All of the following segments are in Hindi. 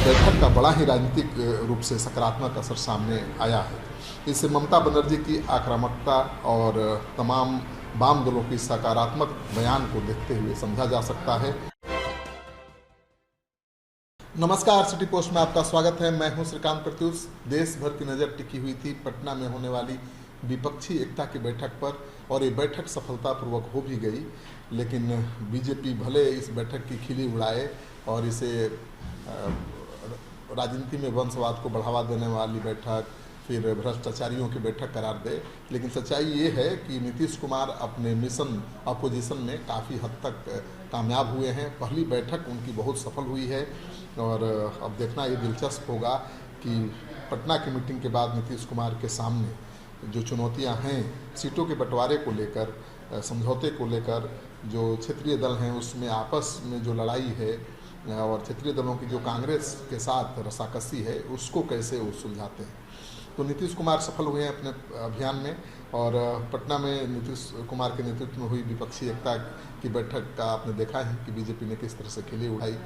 बैठक का बड़ा ही राजनीतिक रूप से सकारात्मक असर सामने आया है। इससे ममता बनर्जी की आक्रामकता और तमाम वाम दलों की सकारात्मक बयान को देखते हुए समझा जा सकता है। नमस्कार, सिटी पोस्ट में आपका स्वागत है। मैं हूं श्रीकांत प्रत्युष। देश भर की नज़र टिकी हुई थी पटना में होने वाली विपक्षी एकता की बैठक पर, और ये बैठक सफलतापूर्वक हो भी गई। लेकिन बीजेपी भले इस बैठक की खिल्ली उड़ाए और इसे राजनीति में वंशवाद को बढ़ावा देने वाली बैठक, फिर भ्रष्टाचारियों की बैठक करार दे, लेकिन सच्चाई ये है कि नीतीश कुमार अपने मिशन अपोजिशन में काफ़ी हद तक कामयाब हुए हैं। पहली बैठक उनकी बहुत सफल हुई है और अब देखना ये दिलचस्प होगा कि पटना की मीटिंग के बाद नीतीश कुमार के सामने जो चुनौतियां हैं, सीटों के बंटवारे को लेकर, समझौते को लेकर, जो क्षेत्रीय दल हैं उसमें आपस में जो लड़ाई है और क्षेत्रीय दलों की जो कांग्रेस के साथ रसाकसी है, उसको कैसे वो सुलझाते हैं। तो नीतीश कुमार सफल हुए हैं अपने अभियान में, और पटना में नीतीश कुमार के नेतृत्व में हुई विपक्षी एकता की बैठक का आपने देखा है कि बीजेपी ने किस तरह से खिल्ली उड़ाई,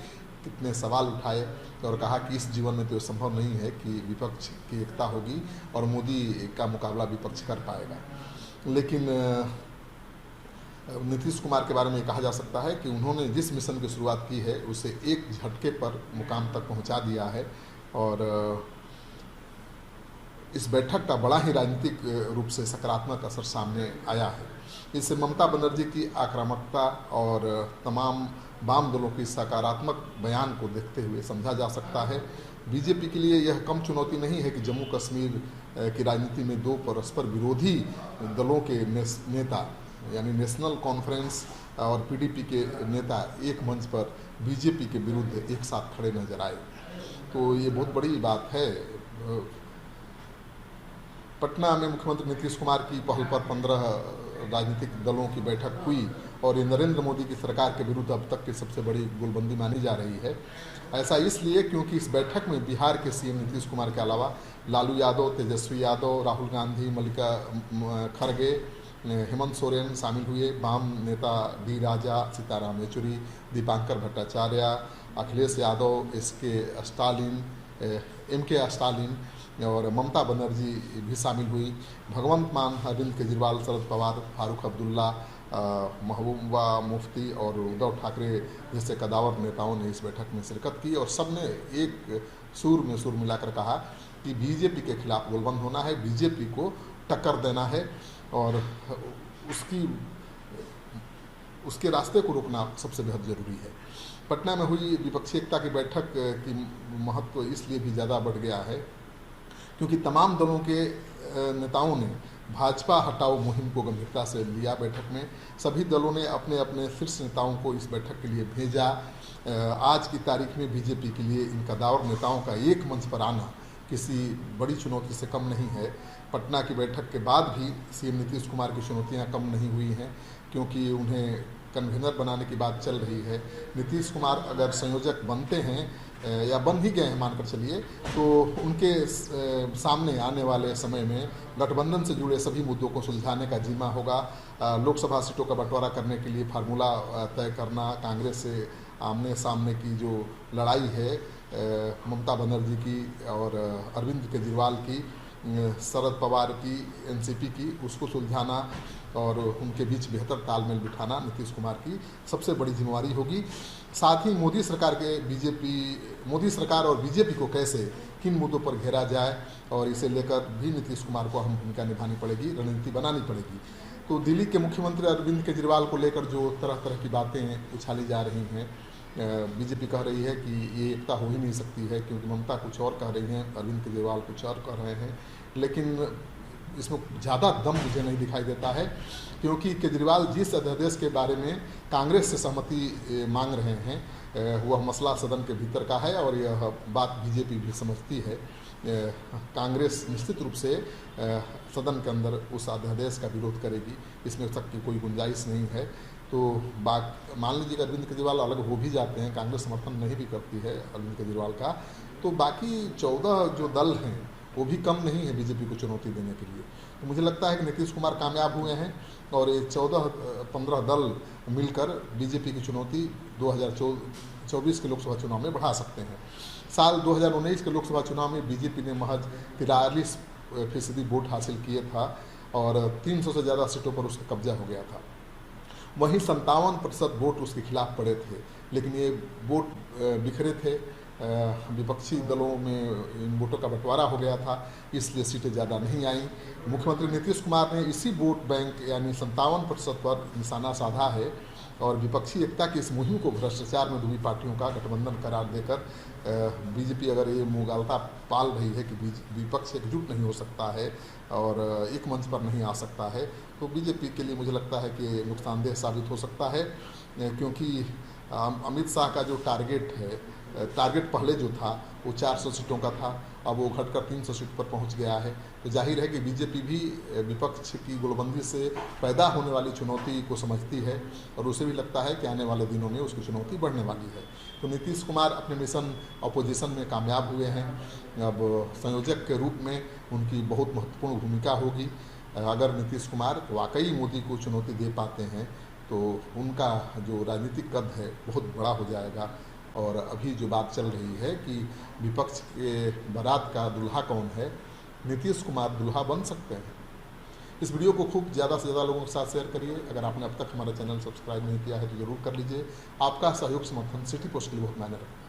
कितने सवाल उठाए और कहा कि इस जीवन में तो ये संभव नहीं है कि विपक्ष की एकता होगी और मोदी का मुकाबला विपक्ष कर पाएगा। लेकिन नीतीश कुमार के बारे में कहा जा सकता है कि उन्होंने जिस मिशन की शुरुआत की है उसे एक झटके पर मुकाम तक पहुंचा दिया है, और इस बैठक का बड़ा ही राजनीतिक रूप से सकारात्मक असर सामने आया है। इससे ममता बनर्जी की आक्रामकता और तमाम वाम दलों की सकारात्मक बयान को देखते हुए समझा जा सकता है। बीजेपी के लिए यह कम चुनौती नहीं है कि जम्मू कश्मीर की राजनीति में दो परस्पर विरोधी दलों के नेता यानी नेशनल कॉन्फ्रेंस और पीडीपी के नेता एक मंच पर बीजेपी के विरुद्ध एक साथ खड़े नजर आए। तो ये बहुत बड़ी बात है। पटना में मुख्यमंत्री नीतीश कुमार की पहल पर 15 राजनीतिक दलों की बैठक हुई, और ये नरेंद्र मोदी की सरकार के विरुद्ध अब तक की सबसे बड़ी गोलबंदी मानी जा रही है। ऐसा इसलिए क्योंकि इस बैठक में बिहार के सीएम नीतीश कुमार के अलावा लालू यादव, तेजस्वी यादव, राहुल गांधी, मल्लिका खड़गे, हेमंत सोरेन शामिल हुए। वाम नेता डी राजा, सीताराम येचुरी, दीपांकर भट्टाचार्य, अखिलेश यादव, एम के स्टालिन और ममता बनर्जी भी शामिल हुई। भगवंत मान, अरविंद केजरीवाल, शरद पवार, फारूक अब्दुल्ला, महबूबा मुफ्ती और उद्धव ठाकरे जैसे कदावर नेताओं ने इस बैठक में शिरकत की, और सबने एक सुर में सुर मिलाकर कहा कि बीजेपी के खिलाफ गोलबंद होना है, बीजेपी को टक्कर देना है और उसके रास्ते को रोकना सबसे बेहद जरूरी है। पटना में हुई विपक्षी एकता की बैठक की महत्व इसलिए भी ज़्यादा बढ़ गया है क्योंकि तमाम दलों के नेताओं ने भाजपा हटाओ मुहिम को गंभीरता से लिया। बैठक में सभी दलों ने अपने अपने शीर्ष नेताओं को इस बैठक के लिए भेजा। आज की तारीख में बीजेपी के लिए इन कदावर नेताओं का एक मंच पर आना किसी बड़ी चुनौती से कम नहीं है। पटना की बैठक के बाद भी सीएम नीतीश कुमार की चुनौतियां कम नहीं हुई हैं, क्योंकि उन्हें कन्वीनर बनाने की बात चल रही है। नीतीश कुमार अगर संयोजक बनते हैं या बन ही गए हैं मानकर चलिए, तो उनके सामने आने वाले समय में गठबंधन से जुड़े सभी मुद्दों को सुलझाने का जिम्मा होगा। लोकसभा सीटों का बंटवारा करने के लिए फार्मूला तय करना, कांग्रेस से आमने सामने की जो लड़ाई है ममता बनर्जी की और अरविंद केजरीवाल की, शरद पवार की, एनसीपी की, उसको सुलझाना और उनके बीच बेहतर तालमेल बिठाना नीतीश कुमार की सबसे बड़ी जिम्मेवारी होगी। साथ ही मोदी सरकार और बीजेपी को कैसे, किन मुद्दों पर घेरा जाए, और इसे लेकर भी नीतीश कुमार को अहम भूमिका निभानी पड़ेगी, रणनीति बनानी पड़ेगी। तो दिल्ली के मुख्यमंत्री अरविंद केजरीवाल को लेकर जो तरह तरह की बातें उछाली जा रही हैं, बीजेपी कह रही है कि ये एकता हो ही नहीं सकती है क्योंकि ममता कुछ और कह रही हैं, अरविंद केजरीवाल कुछ और कह रहे हैं। लेकिन इसमें ज़्यादा दम मुझे नहीं दिखाई देता है, क्योंकि केजरीवाल जिस अध्यादेश के बारे में कांग्रेस से सहमति मांग रहे हैं वह मसला सदन के भीतर का है, और यह बात बीजेपी भी समझती है। कांग्रेस निश्चित रूप से सदन के अंदर उस अध्यादेश का विरोध करेगी, इसमें शक की कोई गुंजाइश नहीं है। तो मान लीजिए कि अरविंद केजरीवाल अलग हो भी जाते हैं, कांग्रेस समर्थन नहीं भी करती है अरविंद केजरीवाल का, तो बाकी 14 जो दल हैं वो भी कम नहीं है बीजेपी को चुनौती देने के लिए। तो मुझे लगता है कि नीतीश कुमार कामयाब हुए हैं और ये 14-15 दल मिलकर बीजेपी की चुनौती 2024 के लोकसभा चुनाव में बढ़ा सकते हैं। साल 2019 के लोकसभा चुनाव में बीजेपी ने महज 43% वोट हासिल किए था और 300 से ज़्यादा सीटों पर उसका कब्जा हो गया था। वहीं 57% वोट उसके खिलाफ पड़े थे, लेकिन ये वोट बिखरे थे, विपक्षी दलों में इन वोटों का बंटवारा हो गया था, इसलिए सीटें ज़्यादा नहीं आईं। मुख्यमंत्री नीतीश कुमार ने इसी वोट बैंक यानी 57% पर निशाना साधा है और विपक्षी एकता की इस मुहिम को भ्रष्टाचार में डूबी पार्टियों का गठबंधन करार देकर बीजेपी अगर ये मुगालता पाल रही है कि विपक्ष एकजुट नहीं हो सकता है और एक मंच पर नहीं आ सकता है, तो बीजेपी के लिए मुझे लगता है कि नुकसानदेह साबित हो सकता है, क्योंकि अमित शाह का जो टारगेट पहले जो था वो 400 सीटों का था, अब वो घटकर 300 सीट पर पहुंच गया है। तो जाहिर है कि बीजेपी भी विपक्ष की गोलबंदी से पैदा होने वाली चुनौती को समझती है और उसे भी लगता है कि आने वाले दिनों में उसकी चुनौती बढ़ने वाली है। तो नीतीश कुमार अपने मिशन अपोजिशन में कामयाब हुए हैं। अब संयोजक के रूप में उनकी बहुत महत्वपूर्ण भूमिका होगी। अगर नीतीश कुमार वाकई मोदी को चुनौती दे पाते हैं तो उनका जो राजनीतिक कद है बहुत बड़ा हो जाएगा। और अभी जो बात चल रही है कि विपक्ष के बारात का दूल्हा कौन है, नीतीश कुमार दूल्हा बन सकते हैं। इस वीडियो को खूब ज़्यादा से ज़्यादा लोगों के साथ शेयर करिए। अगर आपने अब तक हमारा चैनल सब्सक्राइब नहीं किया है तो ज़रूर कर लीजिए। आपका सहयोग समर्थन सिटी पोस्ट के लिए बहुत मायने रखता है।